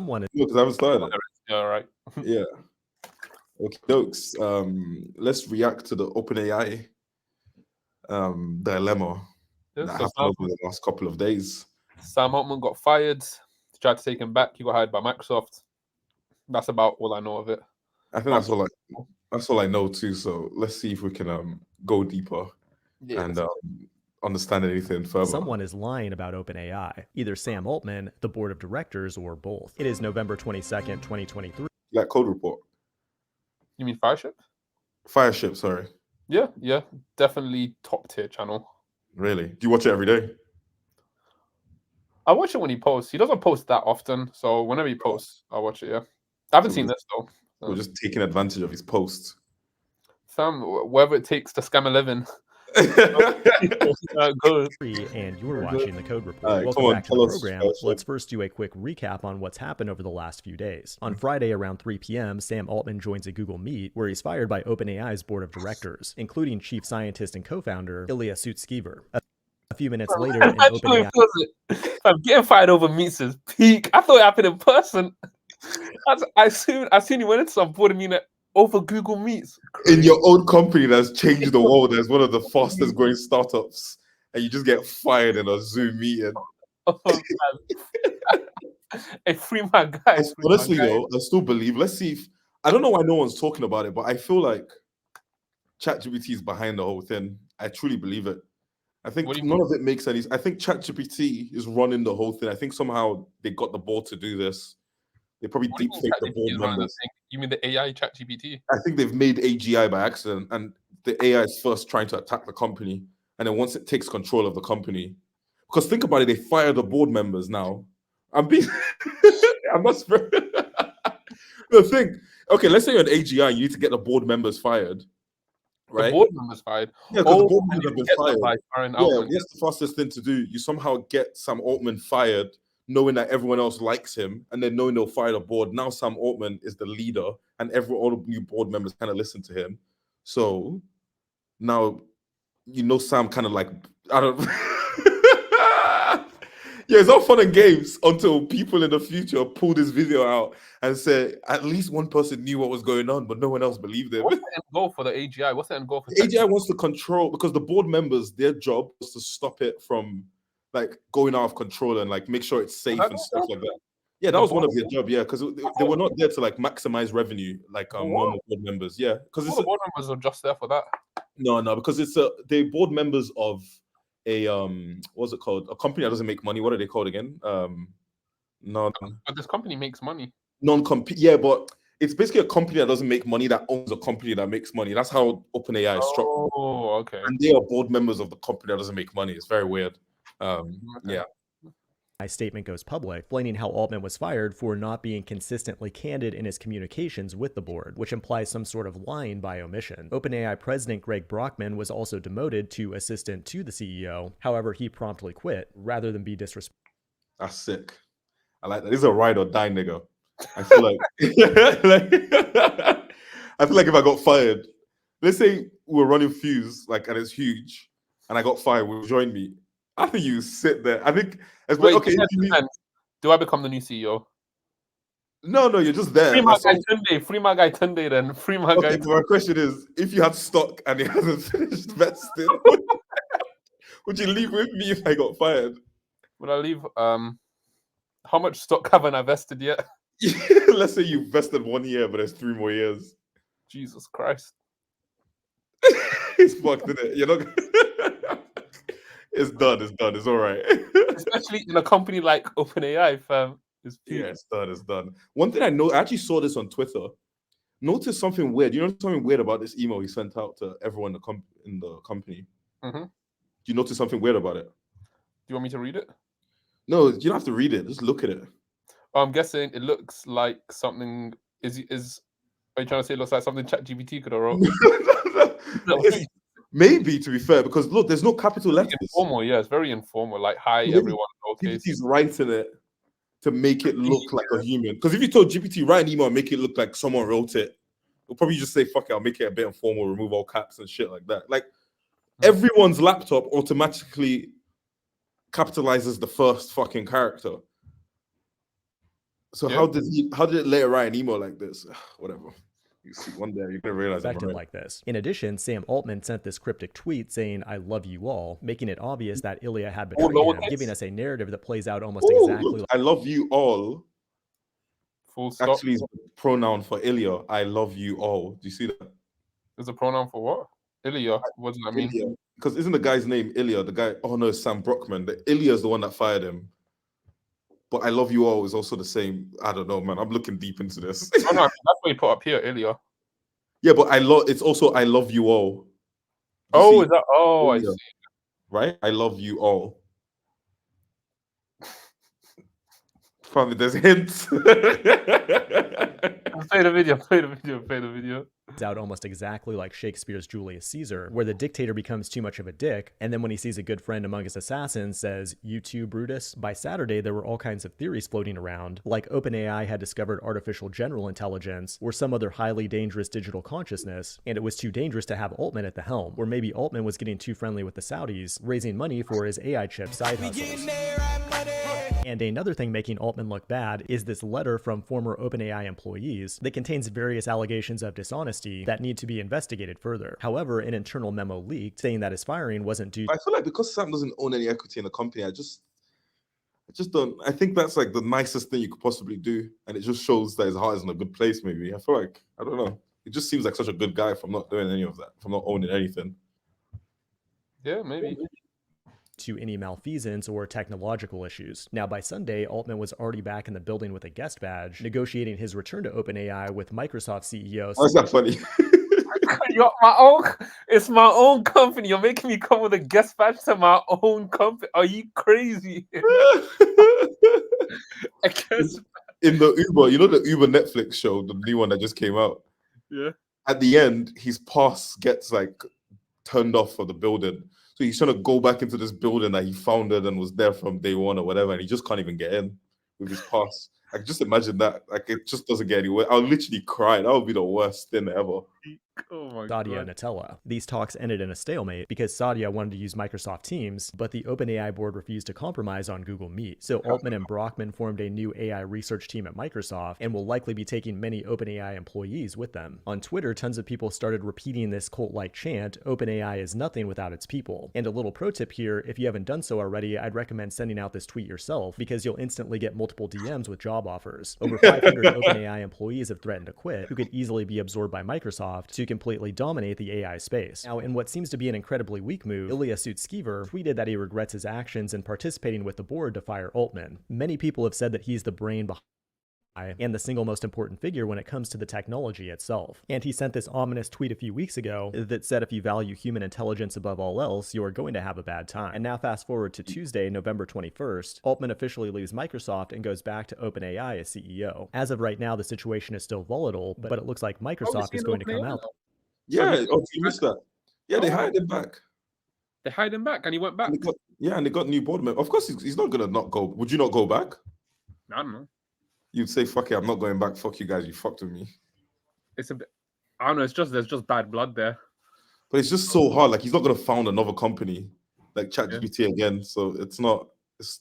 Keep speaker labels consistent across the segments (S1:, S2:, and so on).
S1: Someone is
S2: because I haven't started it.
S3: Yeah, all right.
S2: Yeah. Okay, jokes. Let's react to the OpenAI dilemma that
S3: So
S2: happened over the last couple of days.
S3: Sam Altman got fired. They tried to take him back. He got hired by Microsoft. That's about all I know of it.
S2: I think that's all I know too. So let's see if we can go deeper and understand anything further.
S1: Someone is lying about OpenAI, either Sam Altman, the board of directors, or both. It is November 22nd, 2023.
S2: Like Code Report.
S3: You mean Fireship?
S2: Fireship, sorry.
S3: Yeah, definitely top tier channel.
S2: Really? Do you watch it every day?
S3: I watch it when he posts. He doesn't post that often, so whenever he posts, I watch it. Yeah, I haven't seen this though.
S2: We're just taking advantage of his posts.
S3: Sam, wherever it takes to scam a living. Good.
S1: And you're watching the Code Report.
S2: Right,
S1: welcome back to the program. Let's first do a quick recap on what's happened over the last few days. On Friday around 3 p.m., Sam Altman joins a Google Meet where he's fired by OpenAI's board of directors, including chief scientist and co-founder Ilya Sutskever. A few minutes later, in OpenAI...
S3: I'm getting fired over Meets is peak. I thought it happened in person. I seen you went into some board meeting over Google Meets.
S2: In your own company that's changed the world as one of the fastest growing startups, and you just get fired in a Zoom meeting.
S3: Oh, hey, free my guy.
S2: Honestly, though, I still believe. Let's see if I don't know why no one's talking about it, but I feel like ChatGPT is behind the whole thing. I truly believe it. I think none of it makes any. I think ChatGPT is running the whole thing. I think somehow they got the board to do this. They probably deepfake the board members.
S3: You mean the AI ChatGPT?
S2: I think they've made AGI by accident, and the AI is first trying to attack the company, and then once it takes control of the company, because think about it, they fire the board members now. I'm not. The thing. Okay, let's say you're an AGI, you need to get the board members fired. Right?
S3: The board members fired.
S2: Yeah, because the board members have been fired. Yeah, what's the fastest thing to do? You somehow get Sam Altman fired, knowing that everyone else likes him, and then knowing they'll fire the board. Now Sam Altman is the leader, and all the new board members kind of listen to him. So now, Sam kind of like, I don't. Yeah, it's all fun and games until people in the future pull this video out and say at least one person knew what was going on, but no one else believed it.
S3: What's the end goal for the AGI? What's the end goal for
S2: the AGI? Wants to control, because the board members, their job was to stop it from like going out of control and like make sure it's safe and stuff like that. Yeah, that was one of their job. Yeah, because they were not there to like maximize revenue like normal board members. Yeah, because
S3: the board members are just there for that.
S2: No, because it's the board members of a what's it called? A company that doesn't make money. What are they called again?
S3: But this company makes money.
S2: Non-compete. Yeah, but it's basically a company that doesn't make money that owns a company that makes money. That's how OpenAI is structured.
S3: Oh, okay.
S2: And they are board members of the company that doesn't make money. It's very weird. Yeah.
S1: My statement goes public, explaining how Altman was fired for not being consistently candid in his communications with the board, which implies some sort of lying by omission. OpenAI president Greg Brockman was also demoted to assistant to the CEO. However, he promptly quit rather than be disrespectful.
S2: That's sick. I like that. This is a ride or die nigga. I feel like, I feel like if I got fired, let's say we're running Fuse, like, and it's huge, and I got fired, will you join me? I think you sit there. I think, okay.
S3: Do I become the new CEO?
S2: No, you're just there.
S3: Free my guy Tunde, then. Free my guy.
S2: My question is, if you had stock and it hasn't finished vesting, would you leave with me if I got fired?
S3: Would I leave? How much stock haven't I vested yet?
S2: Let's say you vested 1 year, but there's 3 more years.
S3: Jesus Christ.
S2: It's fucked, isn't it? You're not. It's done. It's all right.
S3: Especially in a company like OpenAI, fam.
S2: It's done. One thing I know, I actually saw this on Twitter. Notice something weird. You know something weird about this email he sent out to everyone in the company?
S3: Mm-hmm.
S2: Do you notice something weird about it?
S3: Do you want me to read it?
S2: No, you don't have to read it. Just look at it.
S3: I'm guessing it looks like something. Are you trying to say it looks like something ChatGPT could have wrote?
S2: Maybe, to be fair, because look, there's no capital letters.
S3: Informal, yeah, it's very informal. Like, hi, everyone.
S2: Okay. GPT's writing it to make it look like a human. Because if you told GPT, write an email and make it look like someone wrote it, it'll probably just say, fuck it, I'll make it a bit informal, remove all caps and shit like that. Like, everyone's laptop automatically capitalizes the first fucking character. So how did it let it write an email like this? Whatever. You see, one day you're gonna realize
S1: affected like this. In addition, Sam Altman sent this cryptic tweet saying, "I love you all," making it obvious that Ilya had betrayed him, giving us a narrative that plays out almost exactly
S2: like I love you all.
S3: Full stop.
S2: Actually, is a pronoun for Ilya. I love you all. Do you see that?
S3: There's a pronoun for what? Ilya. What does that mean?
S2: Because isn't the guy's name Ilya? The guy, oh no, it's Sam Brockman. Ilya is the one that fired him. But I love you all is also the same. I don't know, man. I'm looking deep into this.
S3: Oh no, that's what you put up here, Ilya.
S2: Yeah, but it's also I love you all.
S3: Oh, is that? Oh, Ilya, I see.
S2: Right? I love you all. Probably there's hints.
S3: Play the video.
S1: It's out almost exactly like Shakespeare's Julius Caesar, where the dictator becomes too much of a dick, and then when he sees a good friend among his assassins, says, "You too, Brutus?" By Saturday, there were all kinds of theories floating around, like OpenAI had discovered artificial general intelligence, or some other highly dangerous digital consciousness, and it was too dangerous to have Altman at the helm, or maybe Altman was getting too friendly with the Saudis, raising money for his AI chip side hustles. And another thing making Altman look bad is this letter from former OpenAI employees that contains various allegations of dishonesty that need to be investigated further. However, an internal memo leaked saying that his firing wasn't due.
S2: I feel like because Sam doesn't own any equity in the company, I just don't. I think that's like the nicest thing you could possibly do, and it just shows that his heart is in a good place. Maybe I feel like I don't know. It just seems like such a good guy from not doing any of that, from not owning anything.
S3: Yeah, maybe.
S1: To any malfeasance or technological issues. Now, by Sunday, Altman was already back in the building with a guest badge, negotiating his return to OpenAI with Microsoft CEO.
S2: Why is that funny?
S3: It's my own company. You're making me come with a guest badge to my own company. Are you crazy?
S2: In the Uber, you know the Uber Netflix show, the new one that just came out?
S3: Yeah.
S2: At the end, his pass gets like turned off for the building. So he's trying to go back into this building that he founded and was there from day one or whatever, and he just can't even get in with his pass. Like, just imagine that. Like, it just doesn't get anywhere. I'll literally cry. That would be the worst thing ever.
S3: Oh my
S1: Sadia
S3: God.
S1: and Nutella. These talks ended in a stalemate because Sadia wanted to use Microsoft Teams, but the OpenAI board refused to compromise on Google Meet. So Altman and Brockman formed a new AI research team at Microsoft and will likely be taking many OpenAI employees with them. On Twitter, tons of people started repeating this cult-like chant, "OpenAI is nothing without its people." And a little pro tip here, if you haven't done so already, I'd recommend sending out this tweet yourself because you'll instantly get multiple DMs with job offers. Over 500 OpenAI employees have threatened to quit, who could easily be absorbed by Microsoft to completely dominate the AI space. Now, in what seems to be an incredibly weak move, Ilya Sutskever tweeted that he regrets his actions in participating with the board to fire Altman. Many people have said that he's the brain behind and the single most important figure when it comes to the technology itself. And he sent this ominous tweet a few weeks ago that said if you value human intelligence above all else, you are going to have a bad time. And now fast forward to Tuesday, November 21st, Altman officially leaves Microsoft and goes back to OpenAI as CEO. As of right now, the situation is still volatile, but it looks like Microsoft is going to come out.
S2: Yeah, you missed that. Yeah, they hired him back.
S3: They hired him back and he went back.
S2: And they got new board members. Of course, he's not going to not go. Would you not go back?
S3: I don't know.
S2: You'd say, fuck it, I'm not going back. Fuck you guys, you fucked with me.
S3: It's a bit, I don't know, there's just bad blood there.
S2: But it's just so hard. Like, he's not going to found another company like ChatGPT again. So it's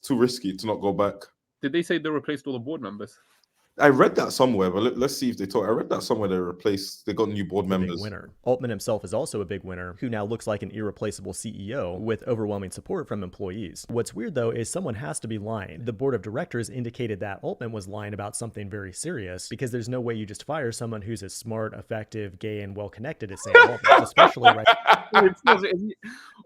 S2: too risky to not go back.
S3: Did they say they replaced all the board members?
S2: I read that somewhere, but let's see if they talk. I read that somewhere they got new board members.
S1: Big winner. Altman himself is also a big winner, who now looks like an irreplaceable CEO with overwhelming support from employees. What's weird though is someone has to be lying. The board of directors indicated that Altman was lying about something very serious because there's no way you just fire someone who's as smart, effective, gay, and well-connected as Sam Altman, especially right.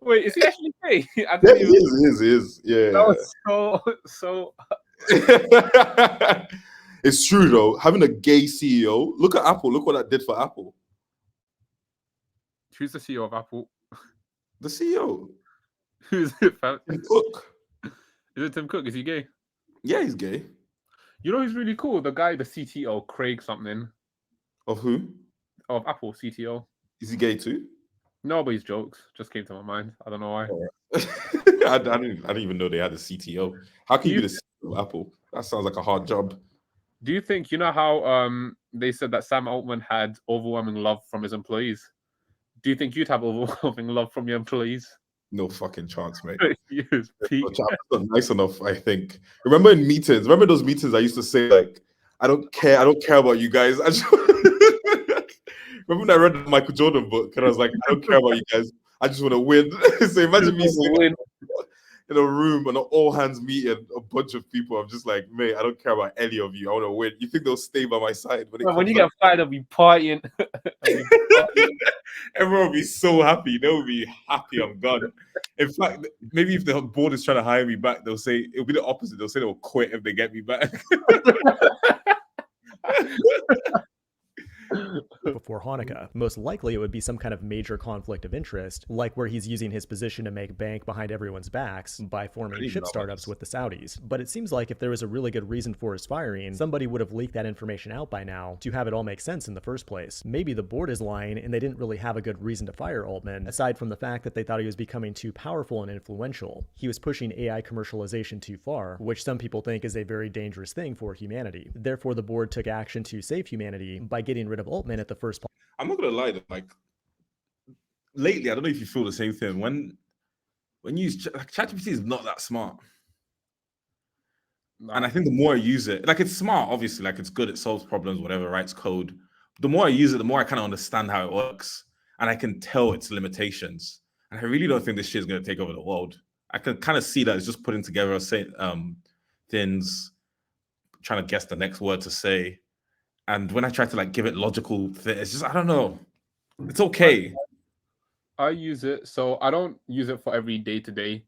S3: Wait, is he actually gay?
S2: Yeah, he is. Yeah.
S3: That was so.
S2: It's true though. Having a gay CEO, look at Apple. Look what that did for Apple.
S3: Who's the CEO of Apple?
S2: The CEO.
S3: Who's it?
S2: Tim Cook.
S3: Is it Tim Cook? Is he gay?
S2: Yeah, he's gay.
S3: You know who's really cool? The guy, the CTO, Craig something.
S2: Of who?
S3: Of Apple, CTO.
S2: Is he gay too?
S3: No, but his jokes just came to my mind. I don't know why.
S2: I didn't even know they had a CTO. How can you be the CEO of Apple? That sounds like a hard job.
S3: Do you think, you know how they said that Sam Altman had overwhelming love from his employees? Do you think you'd have overwhelming love from your employees?
S2: No fucking chance, mate.
S3: Yes,
S2: not nice enough, I think. Remember those meetings I used to say, like, I don't care. I don't care about you guys. I just remember when I read the Michael Jordan book and I was like, I don't care about you guys. I just want to win. So imagine me saying in a room and an all hands meeting, a bunch of people. I'm just like, mate, I don't care about any of you. I want to win. You think they'll stay by my side
S3: when you get fired? They'll be partying.
S2: Everyone will be so happy. They'll be happy I'm gone. In fact, maybe if the board is trying to hire me back, they'll say it'll be the opposite. They'll say they'll quit if they get me back.
S1: Before Hanukkah. Most likely it would be some kind of major conflict of interest, like where he's using his position to make bank behind everyone's backs by forming chip startups with the Saudis. But it seems like if there was a really good reason for his firing, somebody would have leaked that information out by now to have it all make sense in the first place. Maybe the board is lying and they didn't really have a good reason to fire Altman, aside from the fact that they thought he was becoming too powerful and influential. He was pushing AI commercialization too far, which some people think is a very dangerous thing for humanity. Therefore, the board took action to save humanity by getting rid of Altman at the first place.
S2: I'm not gonna lie, like lately, I don't know if you feel the same thing. When you use ChatGPT is not that smart. No. And I think the more I use it, like it's smart, obviously, like it's good, it solves problems, whatever, writes code. The more I use it, the more I kind of understand how it works. And I can tell its limitations. And I really don't think this shit is gonna take over the world. I can kind of see that it's just putting together things, trying to guess the next word to say. And when I try to like give it logical things, it's just, I don't know. It's okay.
S3: I use it, so I don't use it for every day-to-day,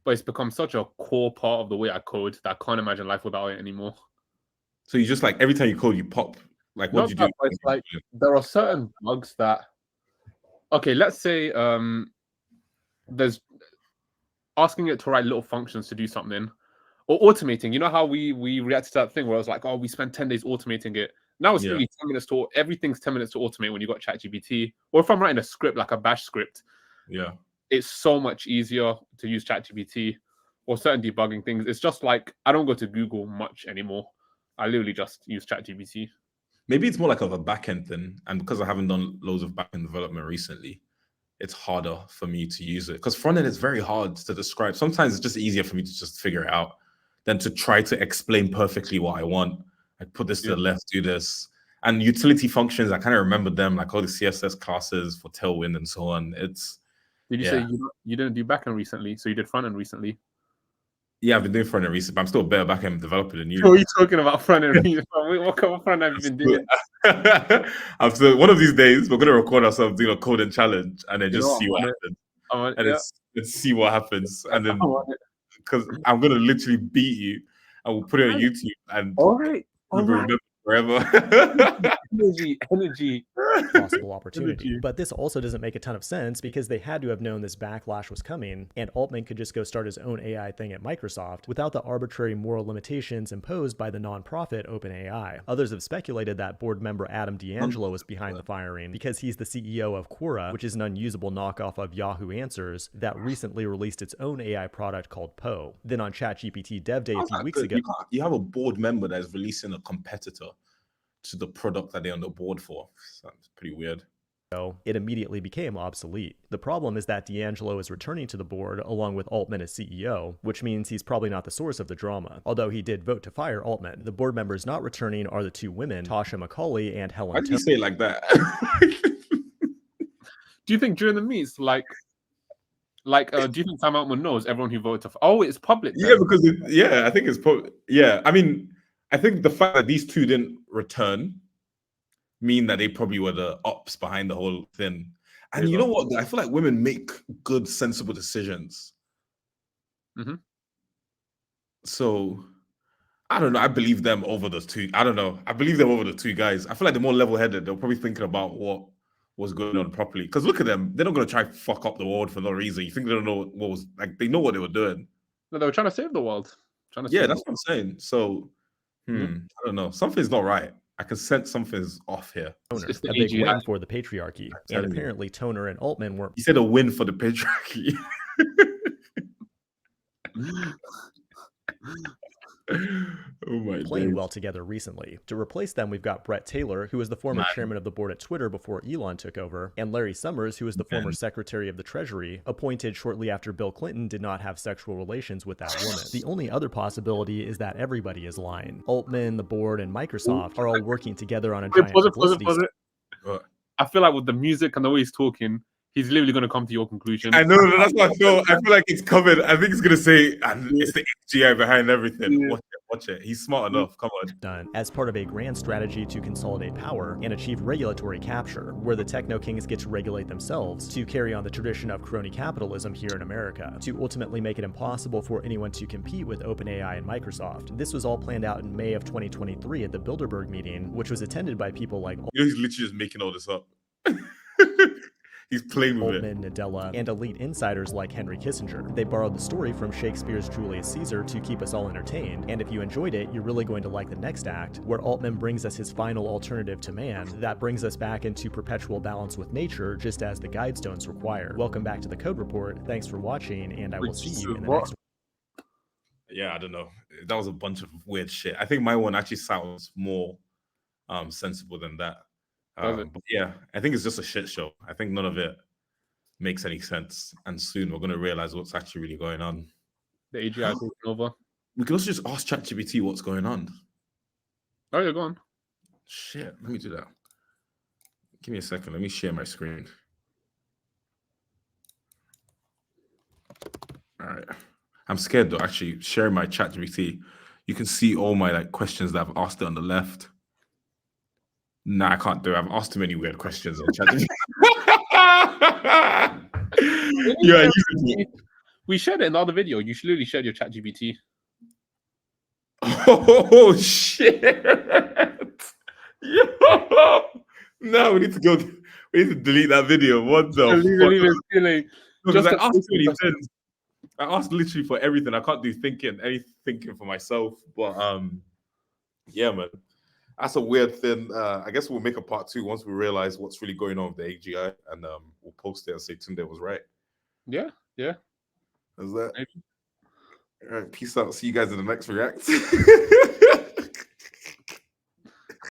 S3: but it's become such a core part of the way I code that I can't imagine life without it anymore.
S2: So you just like, every time you code, you pop. Like, what do you do?
S3: It's like, there are certain bugs that, okay, let's say there's asking it to write little functions to do something, or automating. You know how we reacted to that thing where I was like, oh, we spent 10 days automating it. Now it's really 10 minutes to, everything's 10 minutes to automate when you got ChatGPT. Or if I'm writing a script, like a bash script, it's so much easier to use ChatGPT, or certain debugging things. It's just like, I don't go to Google much anymore. I literally just use ChatGPT.
S2: Maybe it's more like of a backend thing. And because I haven't done loads of backend development recently, it's harder for me to use it. Because front end is very hard to describe. Sometimes it's just easier for me to just figure it out than to try to explain perfectly what I want. I put this to the left, do this. And utility functions, I kind of remember them, like all the CSS classes for Tailwind and so on. It's
S3: Did you say you didn't do backend recently? So you did front end recently?
S2: Yeah, I've been doing front end recently, but I'm still a better backend developer than you.
S3: What are you talking about front end recently? What kind of front end have you been doing?
S2: I'm still, one of these days, we're going to record ourselves doing a coding challenge and then just see what happens. Let's see what happens. And then, because I'm going to literally beat you. I will put it on YouTube and remember forever.
S3: Energy.
S1: Possible opportunity. But this also doesn't make a ton of sense because they had to have known this backlash was coming, and Altman could just go start his own AI thing at Microsoft without the arbitrary moral limitations imposed by the nonprofit OpenAI. Others have speculated that board member Adam D'Angelo was behind the firing because he's the CEO of Quora, which is an unusable knockoff of Yahoo Answers that recently released its own AI product called Poe. Then on ChatGPT Dev Day a few weeks ago,
S2: you have a board member that is releasing a competitor to the product that they're on the board for. Sounds pretty weird.
S1: It immediately became obsolete. The problem is that D'Angelo is returning to the board along with Altman as CEO, which means he's probably not the source of the drama. Although he did vote to fire Altman. The board members not returning are the two women, Tasha McCauley and Helen.
S2: Why did you say it like that?
S3: Do you think during the meets, do you think Sam Altman knows everyone who voted to? Oh, it's public.
S2: Then. Yeah, because I think it's public. Yeah, I mean, I think the fact that these two didn't return mean that they probably were the ops behind the whole thing. And you know what? I feel like women make good, sensible decisions. So I don't know. I believe them over those two. I don't know. I believe them over the two guys. I feel like they're more level-headed. They're probably thinking about what was going on properly. Because look at them. They're not going to try to fuck up the world for no reason. You think they don't know what was, like, they know what they were doing.
S3: No, they were trying to save the world.
S2: That's what I'm saying. So, I don't know. Something's not right. I can sense something's off here.
S1: It's a big win for the patriarchy. And apparently Toner and Altman weren't.
S2: You said a win for the patriarchy. Oh my
S1: playing
S2: days.
S1: well together recently. To replace them, we've got Brett Taylor, who was the former chairman of the board at Twitter before Elon took over, and Larry Summers, who was the former Secretary of the Treasury, appointed shortly after Bill Clinton did not have sexual relations with that woman. The only other possibility is that everybody is lying. Altman, the board, and Microsoft are all working together on a giant publicity
S3: stunt. I feel like with the music and the way he's talking, he's literally going to come to your conclusion.
S2: I know, that's what I feel. I feel like it's covered. I think it's going to say, and it's the AGI behind everything. Yeah. Watch it. He's smart enough. Come on.
S1: Done as part of a grand strategy to consolidate power and achieve regulatory capture, where the techno kings get to regulate themselves to carry on the tradition of crony capitalism here in America, to ultimately make it impossible for anyone to compete with OpenAI and Microsoft. This was all planned out in May of 2023 at the Bilderberg meeting, which was attended by people like
S2: he's literally just making all this up. He's playing with
S1: Altman, Nadella, and elite insiders like Henry Kissinger. They borrowed the story from Shakespeare's Julius Caesar to keep us all entertained, and if you enjoyed it, you're really going to like the next act, where Altman brings us his final alternative to man that brings us back into perpetual balance with nature, just as the Guidestones require. Welcome back to the Code Report. Thanks for watching, and I will see you in the next one.
S2: Yeah, I don't know. That was a bunch of weird shit. I think my one actually sounds more sensible than that. But yeah, I think it's just a shit show. I think none of it makes any sense. And soon we're going to realize what's actually really going on.
S3: The AGI taking over.
S2: We can also just ask ChatGPT what's going on.
S3: Oh, yeah, go on.
S2: Shit, let me do that. Give me a second. Let me share my screen. All right. I'm scared though, actually, sharing my ChatGPT. You can see all my questions that I've asked it on the left. Nah, I can't do it. I've asked too many weird questions on ChatGPT.
S3: Yeah, we shared it in the other video. You should literally share your ChatGPT.
S2: Oh shit! Yo! No, we need to go. We need to delete that video. What the fuck? Because I asked too many things. I asked literally for everything. I can't do any thinking for myself. But yeah, man. That's a weird thing. I guess we'll make a part 2 once we realize what's really going on with the AGI, and we'll post it and say Tunde was right.
S3: Yeah.
S2: Is that? Maybe. All right, peace out. See you guys in the next react.